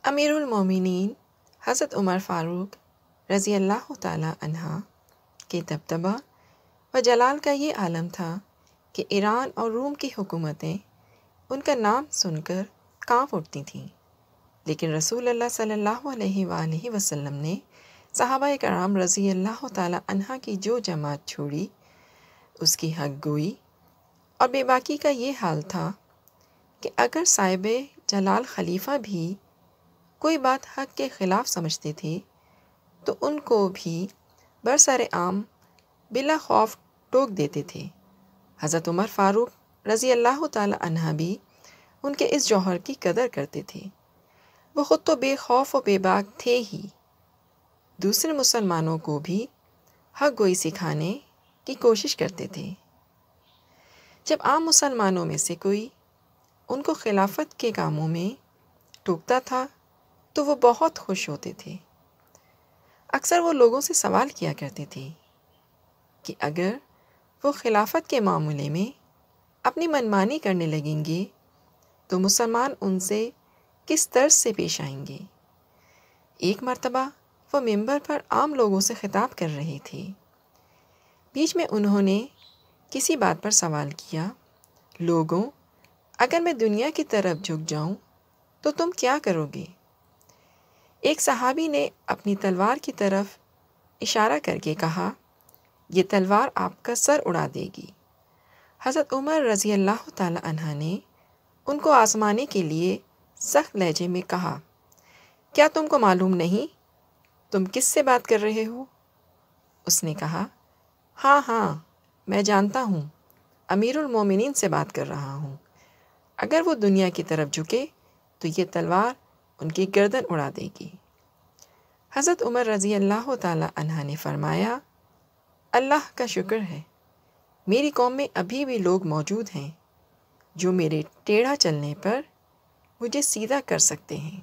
امیر المومنین حضرت عمر فاروق رضی اللہ تعالی عنہ کے دبدبہ و جلال کا یہ عالم تھا کہ ایران اور روم کی حکومتیں ان کا نام سن کر کانپ اٹھتی تھیں، لیکن رسول اللہ صلی اللہ علیہ وآلہ وسلم نے صحابہ کرام رضی اللہ تعالی عنہ کی جو جماعت چھوڑی، اس کی حق گوئی اور بے باکی کا یہ حال تھا کہ اگر صاحب جلال خلیفہ بھی کوئی بات حق کے خلاف سمجھتے تھے تو ان کو بھی برسر عام بلا خوف ٹوک دیتے تھے۔ حضرت عمر فاروق رضی اللہ تعالی عنہ بھی ان کے اس جوہر کی قدر کرتے تھے۔ وہ خود تو بے خوف و بے باک تھے ہی، دوسرے مسلمانوں کو بھی حق گوئی سکھانے کی کوشش کرتے تھے۔ جب عام مسلمانوں میں سے کوئی ان کو خلافت کے کاموں میں ٹوکتا تھا تو وہ بہت خوش ہوتے تھے۔ اکثر وہ لوگوں سے سوال کیا کرتے تھے کہ اگر وہ خلافت کے معاملے میں اپنی منمانی کرنے لگیں گے تو مسلمان ان سے کس طرز سے پیش آئیں گے۔ ایک مرتبہ وہ ممبر پر عام لوگوں سے خطاب کر رہے تھے، بیچ میں انہوں نے کسی بات پر سوال کیا، لوگوں، اگر میں دنیا کی طرف جھک جاؤں تو تم کیا کرو گے؟ ایک صحابی نے اپنی تلوار کی طرف اشارہ کر کے کہا، یہ تلوار آپ کا سر اڑا دے گی۔ حضرت عمر رضی اللہ تعالی عنہ نے ان کو آزمانے کے لیے سخت لہجے میں کہا، کیا تم کو معلوم نہیں تم کس سے بات کر رہے ہو؟ اس نے کہا، ہاں ہاں میں جانتا ہوں، امیر المومنین سے بات کر رہا ہوں۔ اگر وہ دنیا کی طرف جھکے تو یہ تلوار ان کی گردن اڑا دے گی۔ حضرت عمر رضی اللہ تعالی عنہ نے فرمایا، اللہ کا شکر ہے میری قوم میں ابھی بھی لوگ موجود ہیں جو میرے ٹیڑھا چلنے پر مجھے سیدھا کر سکتے ہیں۔